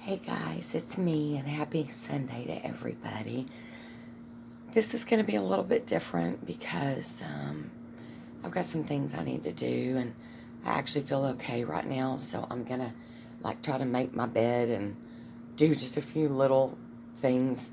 Hey guys, it's me and happy Sunday to everybody. This is going to be a little bit different because I've got some things I need to do and I actually feel okay right now. So I'm going to try to make my bed and do just a few little things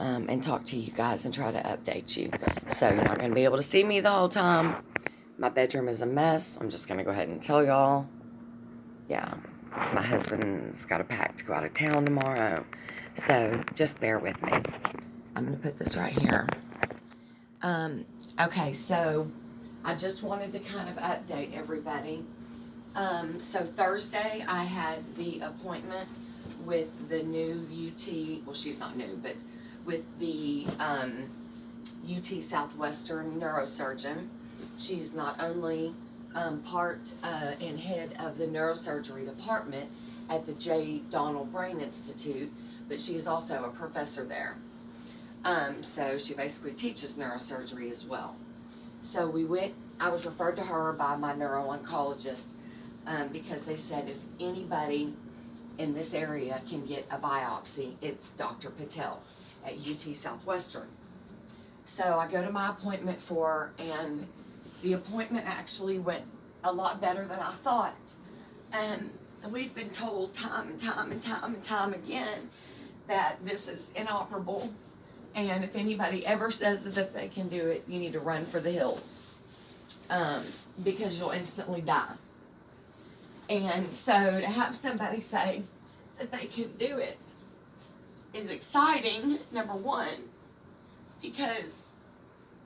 and talk to you guys and try to update you. So you're not going to be able to see me the whole time. My bedroom is a mess. I'm just going to go ahead and tell y'all. Yeah. My husband's got a pack to go out of town tomorrow, so just bear with me. I'm going to put this right here. Okay, so I just wanted to kind of update everybody. So Thursday I had the appointment with the new UT, well she's not new, but with the UT Southwestern Neurosurgeon. She's not only part and head of the neurosurgery department at the J. Donald Brain Institute, but she is also a professor there. So she basically teaches neurosurgery as well. So I was referred to her by my neuro-oncologist because they said if anybody in this area can get a biopsy, it's Dr. Patel at UT Southwestern. So I go to my appointment and the appointment actually went a lot better than I thought. We've been told time and time again that this is inoperable, and if anybody ever says that they can do it, you need to run for the hills because you'll instantly die. And so to have somebody say that they can do it is exciting, number one, because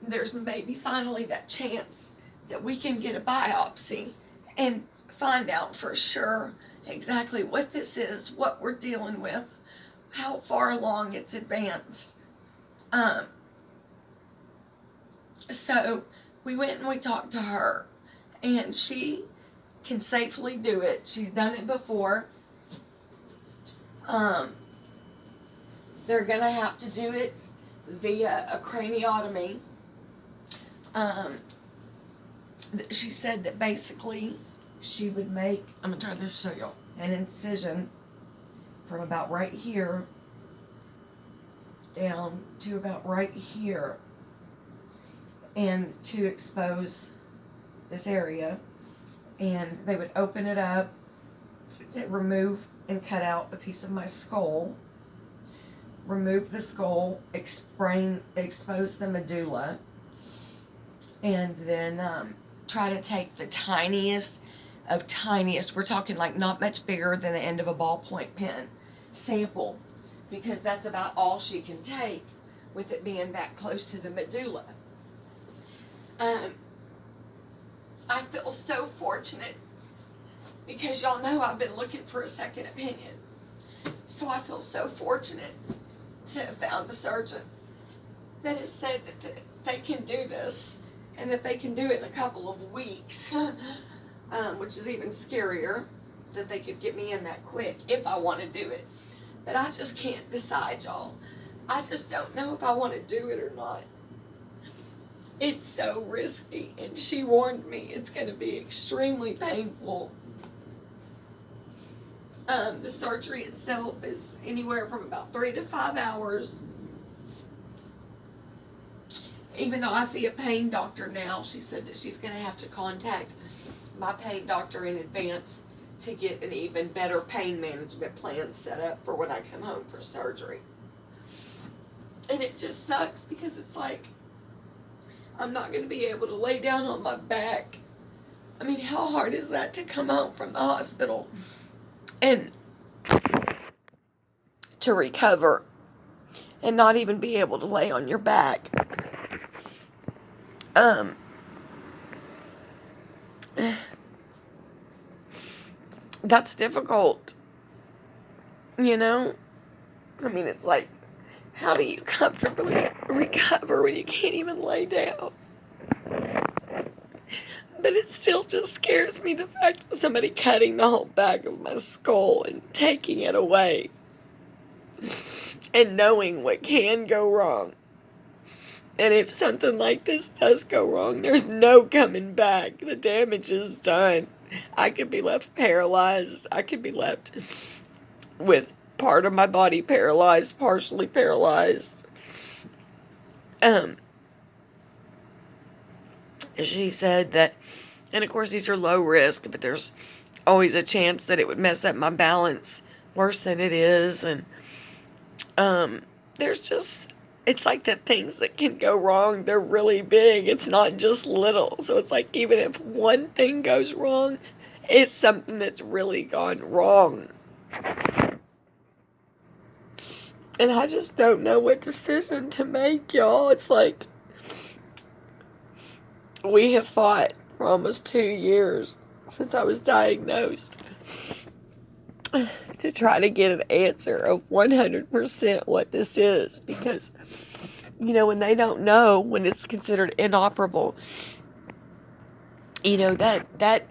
there's maybe finally that chance that we can get a biopsy and find out for sure exactly what this is, what we're dealing with, how far along it's advanced. So we went and we talked to her, and she can safely do it. She's done it before. They're gonna have to do it via a craniotomy. She said that basically she would make, I'm going to try to show you, an incision from about right here down to about right here, and to expose this area, and they would open it up, remove and cut out a piece of my skull, remove the skull, expose the medulla, and then try to take the tiniest of tiniest, we're talking like not much bigger than the end of a ballpoint pen, sample, because that's about all she can take with it being that close to the medulla. I feel so fortunate because y'all know I've been looking for a second opinion. So I feel so fortunate to have found a surgeon that has said that they can do this and that they can do it in a couple of weeks, which is even scarier, that they could get me in that quick if I want to do it. But I just can't decide, y'all. I just don't know if I want to do it or not. It's so risky, and she warned me it's going to be extremely painful. The surgery itself is anywhere from about 3 to 5 hours. Even though I see a pain doctor now, she said that she's going to have to contact my pain doctor in advance to get an even better pain management plan set up for when I come home for surgery. And it just sucks because it's like I'm not going to be able to lay down on my back. I mean, how hard is that to come home from the hospital and to recover and not even be able to lay on your back? That's difficult, you know? I mean, it's like, how do you comfortably recover when you can't even lay down? But it still just scares me, the fact of somebody cutting the whole back of my skull and taking it away and knowing what can go wrong. And if something like this does go wrong, there's no coming back. The damage is done. I could be left paralyzed. I could be left with part of my body paralyzed, partially paralyzed. She said that, and of course these are low risk, but there's always a chance that it would mess up my balance worse than it is. And there's just, it's like the things that can go wrong, they're really big. It's not just little. So it's like even if one thing goes wrong, it's something that's really gone wrong. And I just don't know what decision to make, y'all. It's like we have fought for almost 2 years since I was diagnosed to try to get an answer of 100% what this is. Because, you know, when they don't know, when it's considered inoperable, you know, that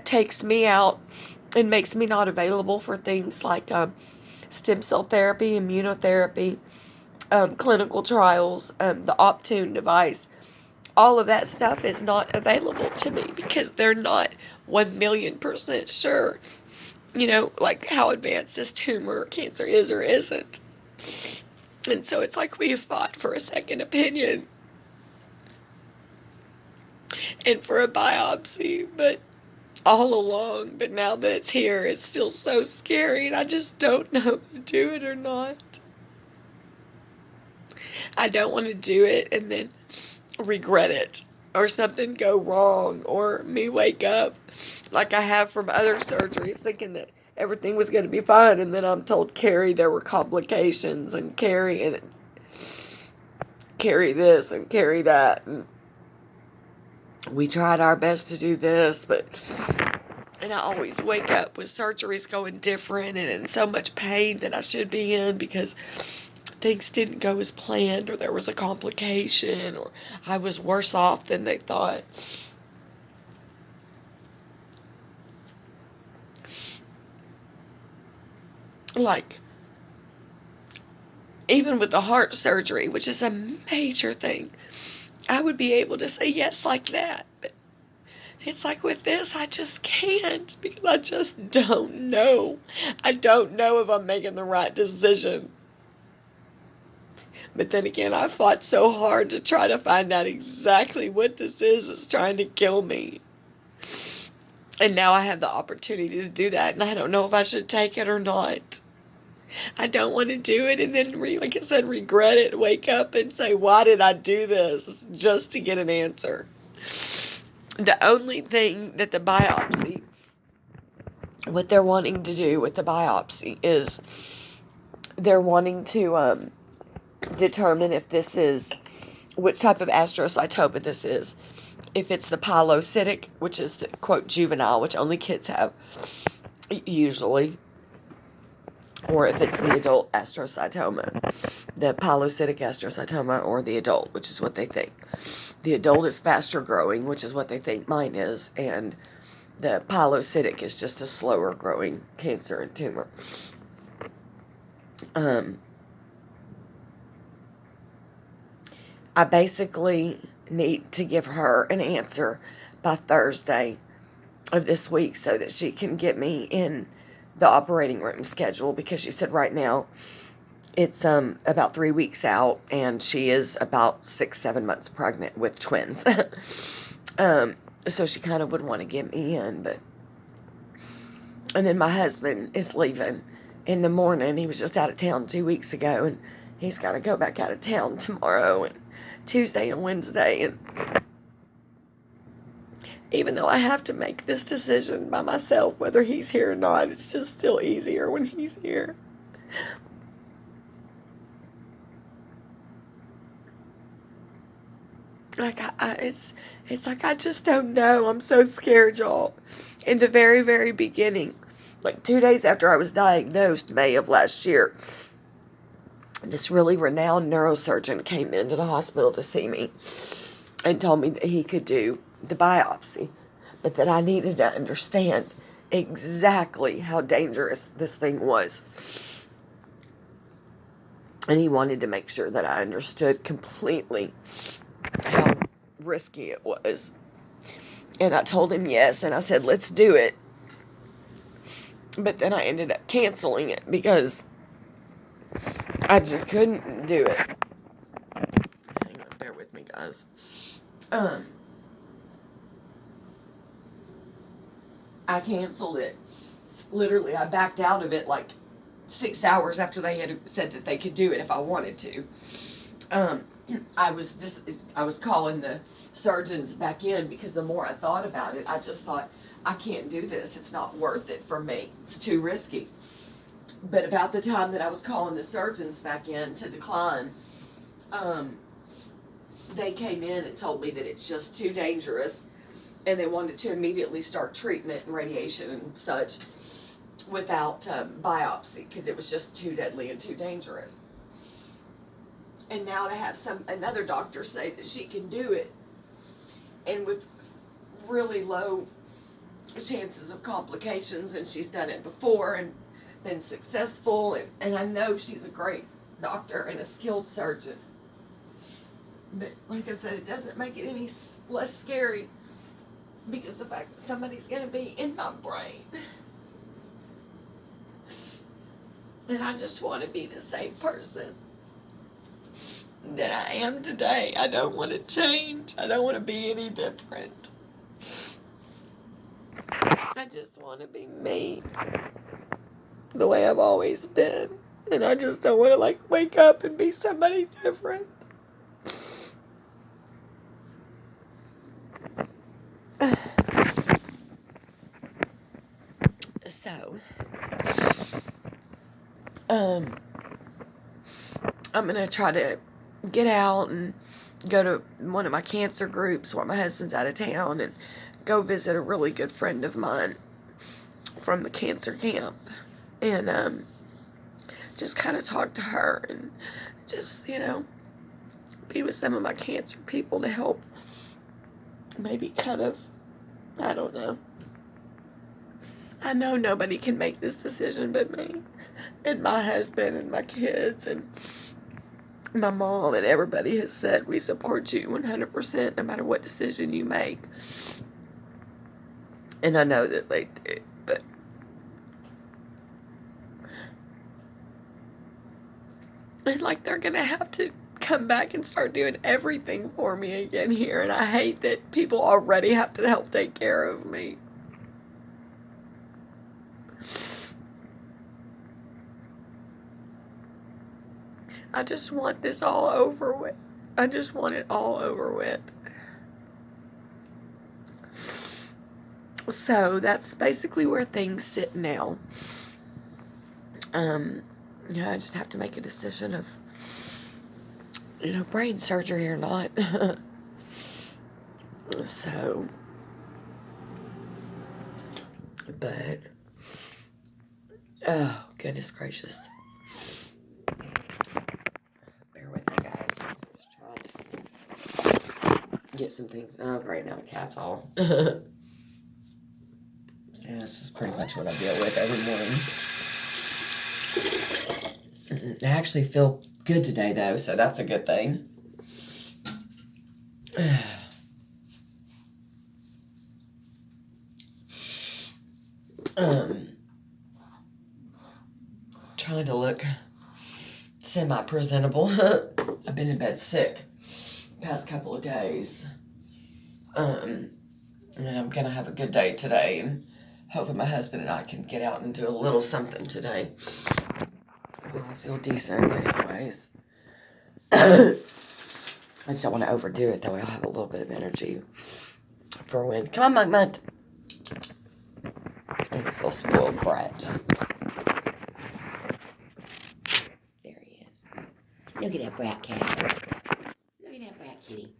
takes me out and makes me not available for things like stem cell therapy, immunotherapy, clinical trials, the Optune device. All of that stuff is not available to me because they're not 1,000,000% sure, you know, like how advanced this tumor or cancer is or isn't. And so it's like we have fought for a second opinion and for a biopsy, but all along, but now that it's here, it's still so scary, and I just don't know if to do it or not. I don't want to do it and then regret it, or something go wrong, or me wake up like I have from other surgeries thinking that everything was going to be fine, and then I'm told Carri there were complications, and Carri this and Carri that, and we tried our best to do this, and I always wake up with surgeries going different and in so much pain that I should be in because things didn't go as planned, or there was a complication, or I was worse off than they thought. Like, even with the heart surgery, which is a major thing, I would be able to say yes like that. But it's like with this, I just can't because I just don't know. I don't know if I'm making the right decision. But then again, I fought so hard to try to find out exactly what this is. It's trying to kill me. And now I have the opportunity to do that, and I don't know if I should take it or not. I don't want to do it and then, like I said, regret it, wake up and say, why did I do this? Just to get an answer. The only thing that the biopsy, what they're wanting to do with the biopsy is they're wanting to determine if this is, which type of astrocytoma this is. If it's the pilocytic, which is the, quote, juvenile, which only kids have, usually, or if it's the adult astrocytoma, the pilocytic astrocytoma, or the adult, which is what they think. The adult is faster growing, which is what they think mine is, and the pilocytic is just a slower growing cancer and tumor. I basically need to give her an answer by Thursday of this week so that she can get me in the operating room schedule, because she said right now it's about 3 weeks out, and she is about 6-7 months pregnant with twins. So she kind of would want to get me in, and then my husband is leaving in the morning. He was just out of town 2 weeks ago, and he's got to go back out of town tomorrow and Tuesday and Wednesday, and even though I have to make this decision by myself, whether he's here or not, it's just still easier when he's here. Like, it's like I just don't know. I'm so scared, y'all. In the very, very beginning, like 2 days after I was diagnosed, May of last year, this really renowned neurosurgeon came into the hospital to see me and told me that he could do the biopsy, but that I needed to understand exactly how dangerous this thing was. And he wanted to make sure that I understood completely how risky it was. And I told him yes, and I said, let's do it. But then I ended up canceling it because I just couldn't do it. Hang on, bear with me, guys. I canceled it. Literally, I backed out of it like 6 hours after they had said that they could do it if I wanted to. I was calling the surgeons back in because the more I thought about it, I just thought, I can't do this. It's not worth it for me. It's too risky. But about the time that I was calling the surgeons back in to decline, they came in and told me that it's just too dangerous, and they wanted to immediately start treatment and radiation and such without biopsy because it was just too deadly and too dangerous. And now to have another doctor say that she can do it, and with really low chances of complications, and she's done it before and been successful, and I know she's a great doctor and a skilled surgeon. But like I said, it doesn't make it any less scary because the fact that somebody's going to be in my brain. And I just want to be the same person that I am today. I don't want to change. I don't want to be any different. I just want to be me, the way I've always been. And I just don't want to, like, wake up and be somebody different. So, I'm going to try to get out and go to one of my cancer groups while my husband's out of town and go visit a really good friend of mine from the cancer camp. And, just kind of talk to her and just, be with some of my cancer people to help maybe kind of, I don't know. I know nobody can make this decision but me and my husband and my kids and my mom, and everybody has said we support you 100% no matter what decision you make. And I know that they do, but and like they're gonna have to come back and start doing everything for me again here, and I hate that people already have to help take care of me. I just want this all over with. I just want it all over with. So that's basically where things sit now. I just have to make a decision of, brain surgery or not. So, but, oh, goodness gracious. Bear with me, guys. I'm just trying to get some things. Oh, right now the cat's all. Yeah, this is pretty much what I deal with every morning. I actually feel good today, though, so that's a good thing. Trying to look semi-presentable. I've been in bed sick the past couple of days. And I'm gonna have a good day today, and hopefully my husband and I can get out and do a little something today. Well, I feel decent anyways. I just don't want to overdo it, though. I'll have a little bit of energy for when. Come on, Mug. This little spoiled brat. There he is. Look at that brat cat. Look at that brat kitty.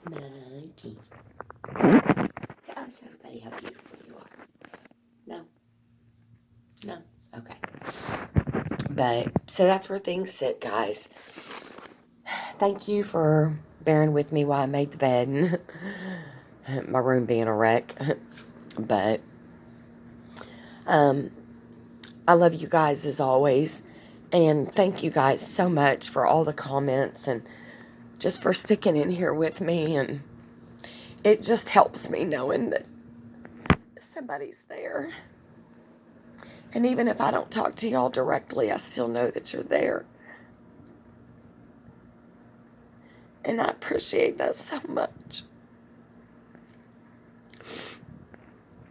Monkey. Tell everybody how beautiful you are. No? No? Okay. But, so that's where things sit, guys. Thank you for bearing with me while I made the bed. My room being a wreck. But, I love you guys as always. And thank you guys so much for all the comments and just for sticking in here with me. And it just helps me knowing that somebody's there. And even if I don't talk to y'all directly, I still know that you're there. And I appreciate that so much.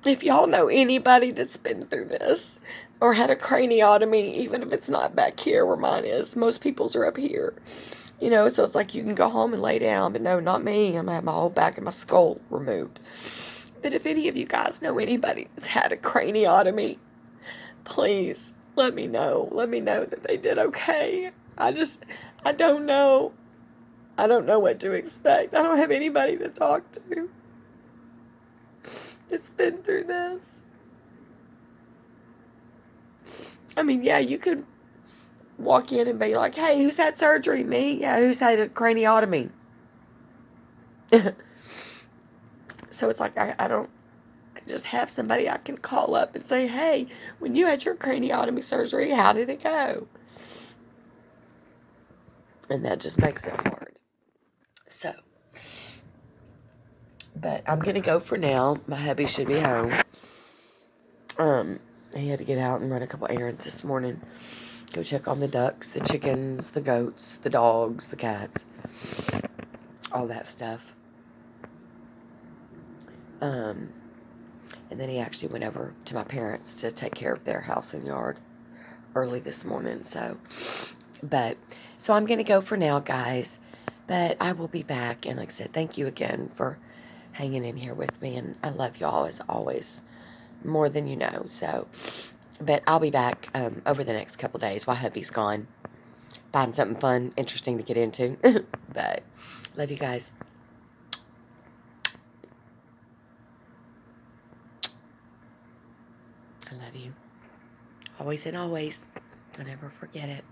If y'all know anybody that's been through this or had a craniotomy, even if it's not back here where mine is, most people's are up here. You know, so it's like you can go home and lay down, but no, not me. I'm going to have my whole back and my skull removed. But if any of you guys know anybody that's had a craniotomy, please let me know. Let me know that they did okay. I don't know. I don't know what to expect. I don't have anybody to talk to that's been through this. I mean, yeah, you could walk in and be like, hey, who's had surgery? Me? Yeah, who's had a craniotomy? So it's like, I just have somebody I can call up and say, hey, when you had your craniotomy surgery, how did it go? And that just makes it hard. So, but I'm going to go for now. My hubby should be home. He had to get out and run a couple errands this morning. Go check on the ducks, the chickens, the goats, the dogs, the cats. All that stuff. And then he actually went over to my parents to take care of their house and yard early this morning. So I'm going to go for now, guys. But I will be back. And like I said, thank you again for hanging in here with me. And I love y'all as always, more than you know. So, but I'll be back over the next couple days while hubby's gone. Find something fun, interesting to get into. But love you guys. I love you. Always and always. Don't ever forget it.